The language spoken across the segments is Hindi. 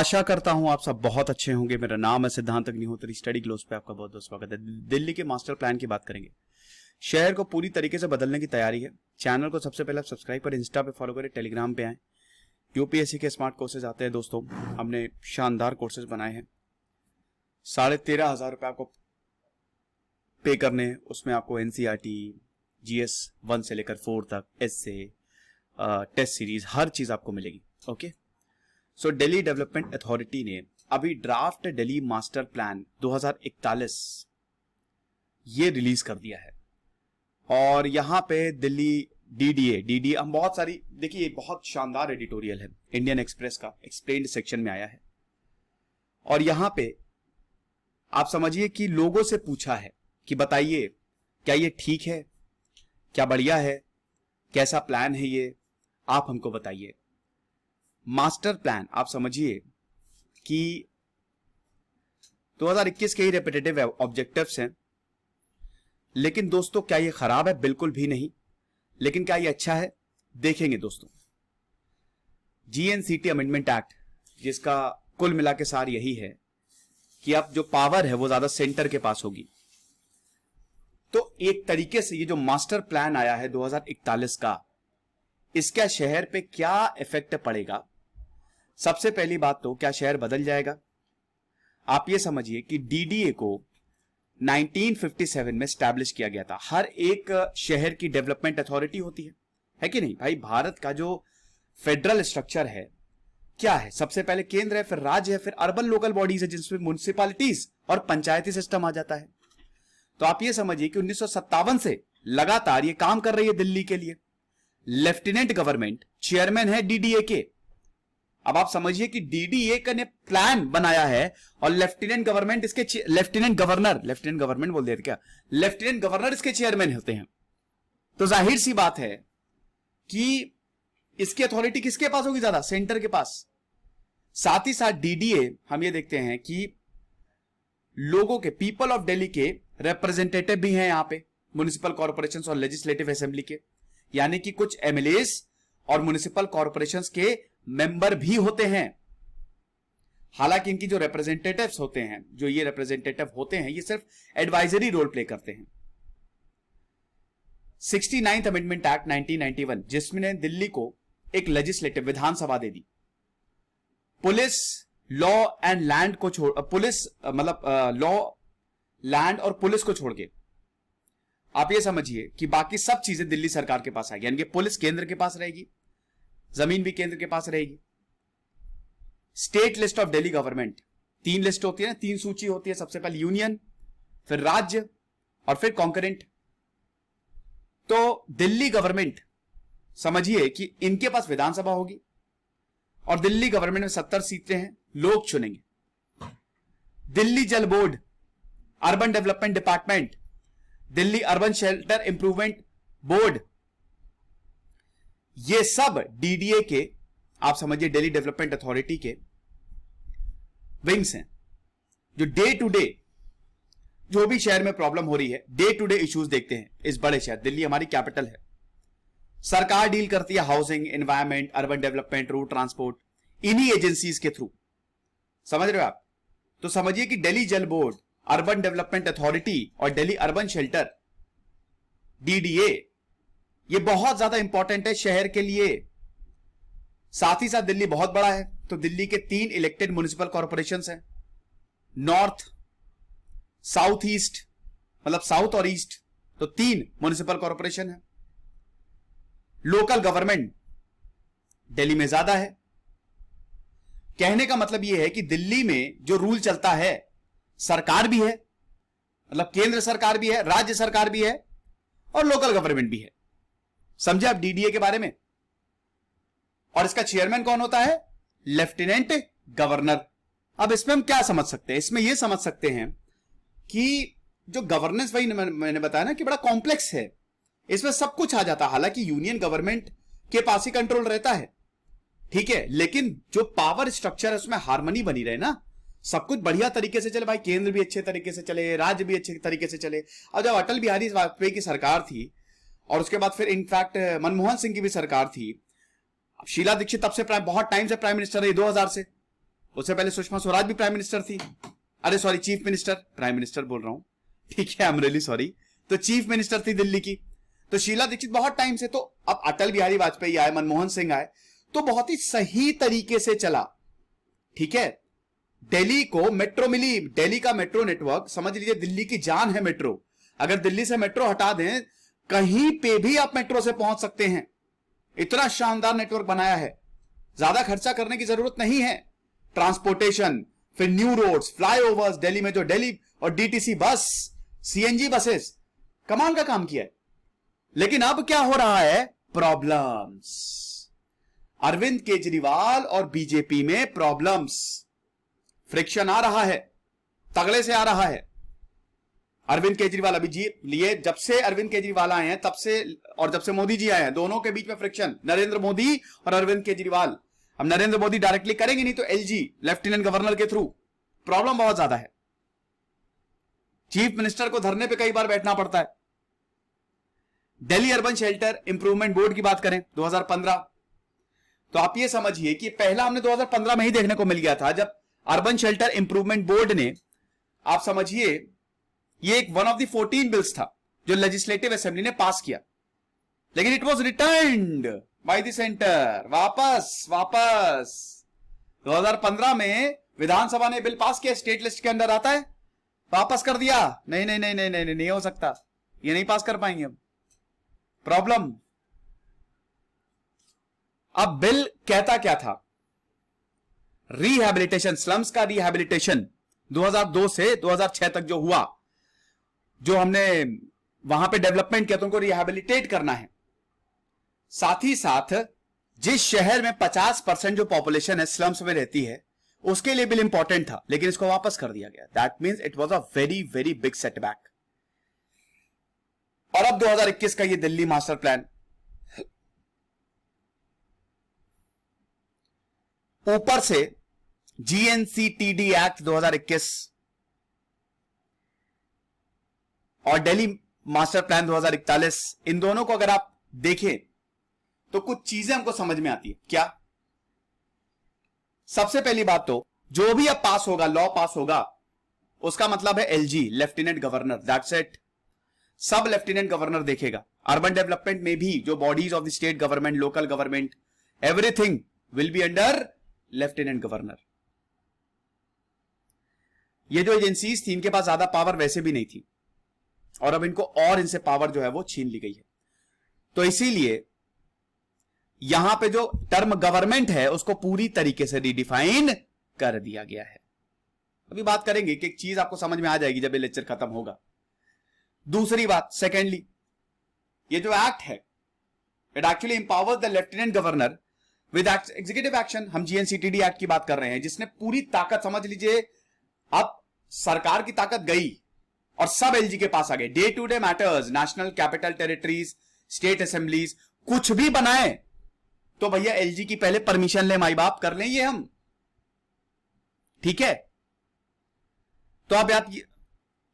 आशा करता हूं आप सब बहुत अच्छे होंगे। मेरा नाम है सिद्धांत अग्निहोत्री। स्टडी ग्लोस पे आपका बहुत बहुत स्वागत है। दिल्ली के मास्टर प्लान की बात करेंगे। शहर को पूरी तरीके से बदलने की तैयारी है। चैनल को सबसे पहले आप सब्सक्राइब करें, इंस्टा पे फॉलो करें, टेलीग्राम पे आए। यूपीएससी के स्मार्ट कोर्सेज आते हैं दोस्तों, हमने शानदार कोर्सेज बनाए हैं। 13,500 रुपये आपको पे करने हैं। उसमें आपको एनसीईआरटी, GS 1 से लेकर 4 तक, एसए, टेस्ट सीरीज, हर चीज आपको मिलेगी। ओके, सो दिल्ली डेवलपमेंट अथॉरिटी ने अभी ड्राफ्ट दिल्ली मास्टर प्लान 2041 ये रिलीज कर दिया है। और यहां पे दिल्ली डीडीए हम बहुत सारी, देखिए बहुत शानदार एडिटोरियल है, इंडियन एक्सप्रेस का एक्सप्लेन्ड सेक्शन में आया है। और यहां पे आप समझिए कि लोगों से पूछा है कि बताइए क्या ये ठीक है, क्या बढ़िया है, कैसा प्लान है ये, आप हमको बताइए। मास्टर प्लान आप समझिए कि 2021 के ही रिपीटेटिव ऑब्जेक्टिव्स हैं। लेकिन दोस्तों क्या ये खराब है? बिल्कुल भी नहीं। लेकिन क्या ये अच्छा है? देखेंगे दोस्तों। GNCT अमेंडमेंट एक्ट, जिसका कुल मिला के सार यही है कि अब जो पावर है वो ज्यादा सेंटर के पास होगी। तो एक तरीके से ये जो मास्टर प्लान आया है 2041 का, इसका शहर पे क्या इफेक्ट पड़ेगा? सबसे पहली बात तो क्या शहर बदल जाएगा? आप ये समझिए कि डीडीए को 1957 में स्टैब्लिश किया गया था। हर एक शहर की डेवलपमेंट अथॉरिटी होती है कि नहीं भाई? भारत का जो फेडरल स्ट्रक्चर है क्या है? सबसे पहले केंद्र है, फिर राज्य है, फिर अर्बन लोकल बॉडीज है, जिसमें म्युनिसिपैलिटीज और पंचायती सिस्टम आ जाता है। तो आप ये समझिए कि 1957 से लगातार ये काम कर रही है दिल्ली के लिए। लेफ्टिनेंट गवर्नमेंट चेयरमैन है डीडीए के। अब आप समझिए कि डीडीए ने प्लान बनाया है और लेफ्टिनेंट गवर्नमेंट इसके लेफ्टिनेंट गवर्नमेंट बोल देते क्या, लेफ्टिनेंट गवर्नर इसके चेयरमैन होते हैं। तो जाहिर सी बात है कि इसकी अथॉरिटी किसके पास होगी? ज्यादा सेंटर के पास। साथ ही साथ डीडीए हम ये देखते हैं कि लोगों के, पीपल ऑफ दिल्ली के रिप्रेजेंटेटिव भी हैं यहां पे, म्युनिसिपल कॉर्पोरेशन और लेजिस्लेटिव असेंबली के, यानी कि कुछ एमएलएस और म्युनिसिपल कॉर्पोरेशंस के मेंबर भी होते हैं। हालांकि इनकी जो रिप्रेजेंटेटिव्स होते हैं, जो ये रिप्रेजेंटेटिव होते हैं, ये सिर्फ एडवाइजरी रोल प्ले करते हैं। 69th अमेंडमेंट एक्ट 1991, जिसमें दिल्ली को एक legislative Vidhan Sabha they the. Police, law and land को छोड़, पुलिस मतलब लॉ, लैंड और पुलिस को छोड़ के आप ये समझिए कि बाकी सब चीजें दिल्ली सरकार के पास आएगी। यानी कि पुलिस केंद्र के पास रहेगी, जमीन भी केंद्र के पास रहेगी। State list of Delhi government, 3 list होती है ना, 3 सूची होती है। सबसे पहले यूनियन, फिर राज्य और फिर कॉन्करेंट। तो दिल्ली गवर्नमेंट समझिए कि इनके पास विधानसभा होगी और दिल्ली गवर्नमेंट में 70 सीटें हैं, लोग चुनेंगे। दिल्ली जल board, urban development department, Delhi urban shelter improvement board, ये सब डीडीए के, आप समझिए दिल्ली डेवलपमेंट अथॉरिटी के विंग्स हैं, जो डे टू डे जो भी शहर में प्रॉब्लम हो रही है, डे टू डे इश्यूज देखते हैं। इस बड़े शहर दिल्ली, हमारी कैपिटल है, सरकार डील करती है housing, environment, urban development, road transport, इन्हीं एजेंसीज के थ्रू। समझ रहे हो आप? तो समझिए कि दिल्ली जल बोर्ड, अर्बन डेवलपमेंट अथॉरिटी और दिल्ली अर्बन शेल्टर, डीडीए, ये बहुत ज्यादा इंपॉर्टेंट है शहर के लिए। साथ ही साथ दिल्ली बहुत बड़ा है, तो दिल्ली के 3 इलेक्टेड म्युनिसिपल कॉर्पोरेशंस हैं, नॉर्थ, साउथ ईस्ट, मतलब साउथ और ईस्ट, तो 3 म्युनिसिपल कॉर्पोरेशन है। लोकल गवर्नमेंट दिल्ली में ज्यादा है। कहने का मतलब यह है कि दिल्ली में जो रूल चलता है, सरकार भी है, मतलब केंद्र सरकार भी है, राज्य सरकार भी है और लोकल गवर्नमेंट भी है। समझे आप डीडीए के बारे में? और इसका चेयरमैन कौन होता है? Lieutenant governor. अब इसमें हम क्या समझ सकते हैं? इसमें यह समझ सकते हैं कि जो गवर्नेंस, वही मैंने बताया ना कि बड़ा कॉम्प्लेक्स है, इसमें सब कुछ आ जाता है। हालांकि यूनियन गवर्नमेंट के पास ही कंट्रोल रहता है, ठीक है, लेकिन जो पावर स्ट्रक्चर है उसमें हार्मनी बनी रहे ना, सब कुछ बढ़िया तरीके से चले भाई, केंद्र भी अच्छे तरीके से चले, राज्य भी अच्छे तरीके से चले। और जब अटल बिहारी वाजपेयी की सरकार थी और उसके बाद फिर इनफैक्ट मनमोहन सिंह की भी सरकार थी, शीला दीक्षित तब से बहुत टाइम से प्राइम मिनिस्टर रही, 2000 से, उससे पहले सुषमा स्वराज भी प्राइम मिनिस्टर थी, अरे sorry chief minister, prime minister बोल रहा हूं, ठीक है, आई एम रियली सॉरी। तो चीफ मिनिस्टर थी दिल्ली की। तो शीला दीक्षित बहुत टाइम से, तो अब अटल बिहारी वाजपेयी आए, मनमोहन सिंह आए, तो बहुत ही सही तरीके से चला, ठीक है। दिल्ली को मेट्रो मिली, दिल्ली का मेट्रो नेटवर्क समझ लीजिए दिल्ली की जान है मेट्रो। अगर दिल्ली से मेट्रो हटा दें, कहीं पे भी आप मेट्रो से पहुंच सकते हैं। इतना शानदार नेटवर्क बनाया है, ज्यादा खर्चा करने की जरूरत नहीं है। ट्रांसपोर्टेशन, फिर न्यू रोड्स, फ्लाईओवर्स, दिल्ली में जो दिल्ली और डीटीसी बस, सीएनजी बसेस, कमाल का काम किया है। लेकिन अब क्या हो रहा है, प्रॉब्लम्स। अरविंद केजरीवाल और बीजेपी में प्रॉब्लम्स, फ्रिक्शन आ रहा है, तगड़े से आ रहा है। अरविंद केजरीवाल अभी जी लिए, जब से अरविंद केजरीवाल आए हैं तब से, और जब से मोदी जी आए हैं, दोनों के बीच में फ्रिक्शन, नरेंद्र मोदी और अरविंद केजरीवाल। अब नरेंद्र मोदी डायरेक्टली करेंगे नहीं तो एलजी, लेफ्टिनेंट गवर्नर के थ्रू, प्रॉब्लम बहुत ज्यादा है। चीफ मिनिस्टर को धरने पे कई बार बैठना पड़ता है। Delhi urban shelter improvement board की बात करें 2015, तो आप ये समझिए कि पहला हमने 2015 में ही देखने को मिल गया था, जब अर्बन शेल्टर इंप्रूवमेंट बोर्ड ने, आप समझिए ये एक वन ऑफ द 14 बिल्स था जो लेजिस्लेटिव असेंबली ने पास किया, लेकिन it was returned by the centre, वापस 2015 में विधानसभा ने बिल पास किया, स्टेट लिस्ट के अंदर आता है, वापस कर दिया। नहीं नहीं नहीं नहीं नहीं, नहीं हो सकता, ये नहीं पास कर पाएंगे हम, प्रॉब्लम। अब बिल कहता क्या था, रिहैबिलिटेशन, स्लम्स का रिहैबिलिटेशन 2002 से 2006 तक जो हुआ, जो हमने वहां पे डेवलपमेंट किया, तो उनको रिहैबिलिटेट करना है। साथ ही साथ जिस शहर में 50% जो पॉपुलेशन है स्लम्स में रहती है, उसके लिए बिल इंपॉर्टेंट था, लेकिन इसको वापस कर दिया गया। That means it was a very very big setback. और अब 2021 का ये दिल्ली मास्टर प्लान, ऊपर से जीएनसीटीडी एक्ट 2021 और दिल्ली मास्टर प्लान 2041, इन दोनों को अगर आप देखें तो कुछ चीजें हमको समझ में आती है। क्या? सबसे पहली बात तो जो भी अब पास होगा, लॉ पास होगा, उसका मतलब है LG, lieutenant governor, that's it. सब लेफ्टिनेंट गवर्नर देखेगा। अर्बन डेवलपमेंट में भी जो bodies of the state government, local government, everything will be under lieutenant governor. ये जो एजेंसीज थी, इनके पास ज्यादा पावर वैसे भी नहीं थी, और अब इनको और इनसे पावर जो है वो छीन ली गई है। तो इसीलिए यहां पे जो टर्म गवर्नमेंट है उसको पूरी तरीके से रिडिफाइन कर दिया गया है। अभी बात करेंगे कि एक चीज आपको समझ में आ जाएगी जब ये लेक्चर खत्म होगा। दूसरी बात, सेकेंडली, ये जो एक्ट है it actually empowers the lieutenant governor with executive action. हम जीएनसीटीडी एक्ट की बात कर रहे हैं, जिसने पूरी ताकत, समझ लीजिए अब सरकार की ताकत गई और सब एलजी के पास आ गए। Day to day matters, national capital territories, state assemblies, कुछ भी बनाए तो भैया एलजी की पहले परमिशन ले, माई बाप कर लें ये हम, ठीक है। तो अब आप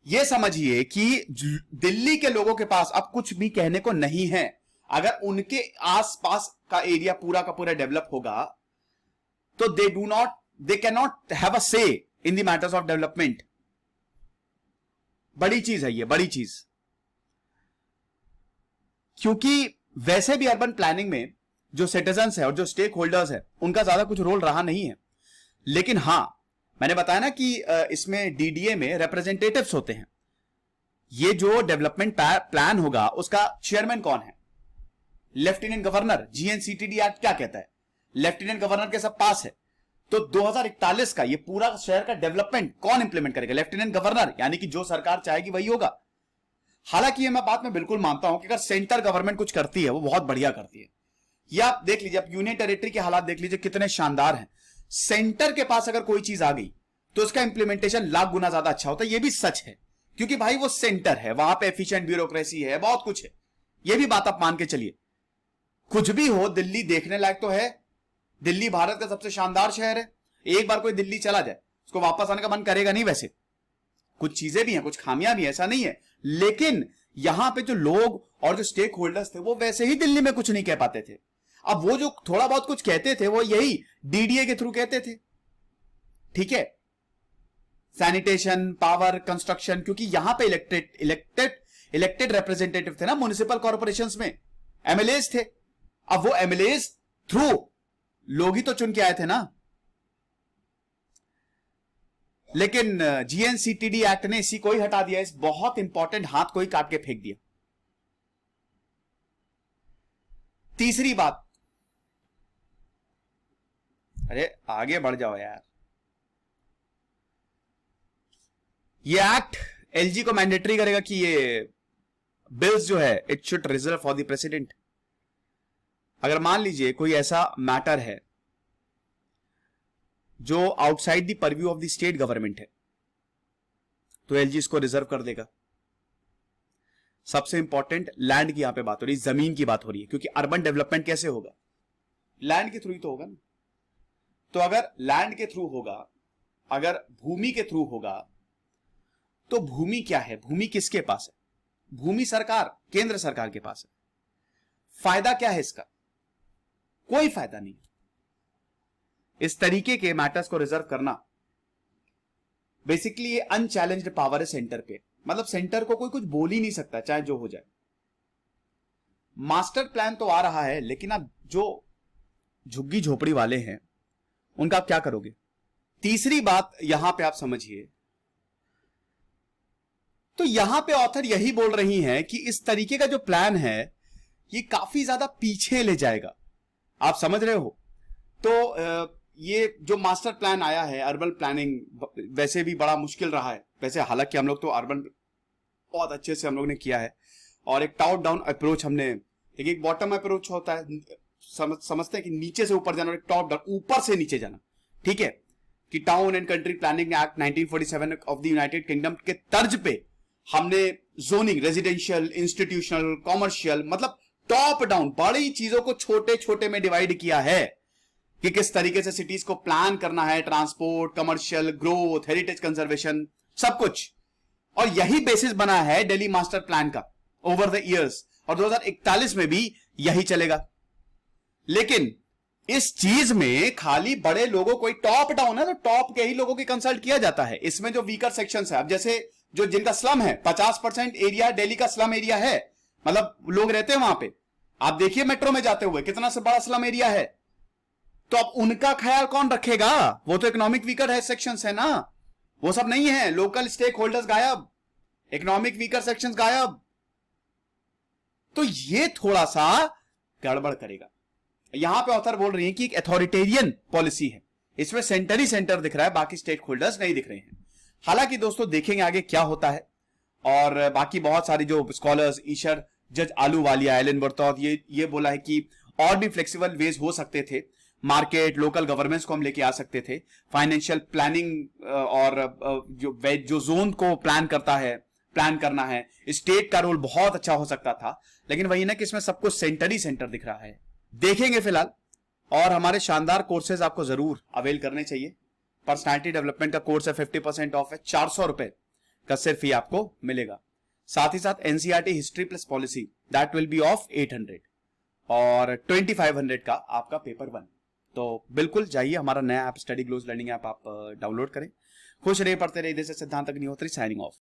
ये समझिए कि दिल्ली के लोगों के पास अब कुछ भी कहने को नहीं है। अगर उनके आसपास का एरिया पूरा का पूरा डेवलप होगा तो they can not have a say in the matters of development. बड़ी चीज है ये, बड़ी चीज, क्योंकि वैसे भी अर्बन प्लानिंग में जो सिटीजंस है और जो स्टेक होल्डर्स है उनका ज्यादा कुछ रोल रहा नहीं है। लेकिन हां, मैंने बताया ना कि इसमें डीडीए में रिप्रेजेंटेटिव्स होते हैं। ये जो डेवलपमेंट प्लान होगा उसका चेयरमैन कौन है? Lieutenant governor. जीएनसीटीडी एक्ट क्या कहता है? लेफ्टिनेंट गवर्नर के सब पास है। तो 2041 का ये पूरा शहर का डेवलपमेंट कौन इंप्लीमेंट करेगा? लेफ्टिनेंट गवर्नर, यानी कि जो सरकार चाहेगी वही होगा। हालांकि ये मैं बात में बिल्कुल मानता हूं कि अगर सेंटर गवर्नमेंट कुछ करती है वो बहुत बढ़िया करती है। या आप देख लीजिए, आप यूनियन टेरिटरी के हालात देख लीजिए कितने शानदार हैं। सेंटर के पास अगर कोई चीज आ गई तो उसका इंप्लीमेंटेशन लाख गुना ज्यादा अच्छा होता है। ये भी सच है, क्योंकि भाई वो सेंटर है, वहां पे एफिशिएंट ब्यूरोक्रेसी है, बहुत कुछ है। ये भी बात आप मान के चलिए। कुछ भी हो, दिल्ली देखने लायक तो है। दिल्ली भारत का सबसे शानदार शहर है। एक बार कोई दिल्ली चला जाए उसको वापस आने का मन करेगा नहीं। वैसे कुछ चीजें भी हैं, कुछ खामियां भी हैं, ऐसा नहीं है, लेकिन यहां पे जो लोग और जो स्टेक होल्डर्स थे वो वैसे ही दिल्ली में कुछ नहीं कह पाते थे। अब वो जो थोड़ा बहुत कुछ कहते थे वो यही डीडीए के थ्रू कहते थे। ठीक है, सैनिटेशन, पावर, कंस्ट्रक्शन, क्योंकि यहां पे इलेक्टेड रिप्रेजेंटेटिव थे ना म्युनिसिपल कॉर्पोरेशंस में, एमएलएस थे। अब वो एमएलएस थ्रू लोग ही तो चुन के आए थे ना। लेकिन जीएनसीटीडी एक्ट ने इसी को ही हटा दिया, इस बहुत इंपॉर्टेंट हाथ को ही काट के फेंक दिया। तीसरी बात, अरे आगे बढ़ जाओ यार, ये एक्ट एलजी को मैंडेटरी करेगा कि ये बिल्स जो है it should reserve for the president. अगर मान लीजिए कोई ऐसा मैटर है जो outside the purview of the state government है, तो एलजी इसको रिजर्व कर देगा। सबसे इंपॉर्टेंट, लैंड की यहां पे बात हो रही है, जमीन की बात हो रही है, क्योंकि अर्बन डेवलपमेंट कैसे होगा? लैंड के थ्रू ही तो होगा ना। तो अगर लैंड के थ्रू होगा, अगर भूमि के थ्रू होगा, तो भूमि क्या है? भूमि किसके पास है? भूमि सरकार, केंद्र सरकार के पास है। फायदा क्या है इसका? कोई फायदा नहीं। इस तरीके के मैटर्स को रिजर्व करना बेसिकली ये अनचैलेंज्ड पावर है सेंटर पे, मतलब सेंटर को कोई कुछ बोल ही नहीं सकता, चाहे जो हो जाए। मास्टर प्लान तो आ रहा है, लेकिन अब जो झुग्गी झोपड़ी वाले हैं उनका आप क्या करोगे? तीसरी बात यहां पे आप समझिए, तो यहां पे ऑथर यही बोल रही हैं कि इस तरीके का जो प्लान है ये काफी ज्यादा पीछे ले जाएगा। आप समझ रहे हो? तो ये जो मास्टर प्लान आया है, अर्बन प्लानिंग वैसे भी बड़ा मुश्किल रहा है वैसे, हालांकि हम लोग तो अर्बन बहुत अच्छे से हम लोग ने किया है, और एक टॉप डाउन अप्रोच हमने, देखिए एक बॉटम अप्रोच होता है, समझते हैं कि नीचे से ऊपर जाना, और एक टॉप डाउन ऊपर से नीचे जाना, ठीक है, कि town and country planning act 1947 of the United kingdom के तर्ज पे हमने जोनिंग, रेजिडेंशियल, इंस्टीट्यूशनल, कॉमर्शियल, मतलब टॉप डाउन बड़ी चीजों को छोटे छोटे में डिवाइड किया है कि किस तरीके से सिटीज को प्लान करना है, transport, commercial, growth, heritage conservation, सब कुछ। और यही बेसिस बना है दिल्ली मास्टर प्लान का ओवर द इयर्स, और 2041 में भी यही चलेगा। लेकिन इस चीज में खाली बड़े लोगों को, टॉप डाउन है तो टॉप के ही लोगों की कंसल्ट किया जाता है। इसमें जो वीकर सेक्शंस है, अब जैसे जो जिनका स्लम है, 50% एरिया दिल्ली का स्लम एरिया है, मतलब लोग रहते हैं वहां पे, आप देखिए मेट्रो में जाते हुए कितना से बड़ा स्लम एरिया है, तो अब उनका ख्याल कौन रखेगा? वो तो इकोनॉमिक वीकर है सेक्शंस है ना, वो सब नहीं है। लोकल स्टेक होल्डर्स गायब, इकोनॉमिक वीकर सेक्शंस गायब, तो ये थोड़ा सा गड़बड़ करेगा। यहां पे ऑथर बोल रही है कि एक अथॉरिटेरियन पॉलिसी है, इसमें सेंटर ही सेंटर दिख रहा है, बाकी स्टेक होल्डर्स नहीं दिख रहे हैं। हालांकि दोस्तों देखेंगे आगे क्या होता है, और बाकी बहुत सारी जो स्कॉलर्स, ईशर, जज आलूवालिया, एलन बर्तौत, ये बोला है कि और भी फ्लेक्सिबल वेज हो सकते थे, मार्केट, लोकल गवर्नमेंट्स को हम लेके आ सकते थे, फाइनेंशियल प्लानिंग, और जो जोन को प्लान करना है, स्टेट का रोल बहुत अच्छा हो सकता था। लेकिन वही ना कि इसमें सब कुछ सेंटर ही सेंटर दिख रहा है। देखेंगे फिलहाल, और हमारे शानदार कोर्सेज आपको जरूर अवेल करने चाहिए। पर्सनालिटी डेवलपमेंट का कोर्स है, 50% ऑफ है, 400 रुपए का सिर्फ ही आपको मिलेगा। साथ ही साथ NCERT history plus policy that will be of 800, और 2500 का आपका पेपर 1। तो बिल्कुल जाइए, हमारा नया app study glows learning app आप डाउनलोड करें। खुश रहिए, पढ़ते रहिए। जैसे सिद्धांत अग्निहोत्री साइनिंग ऑफ।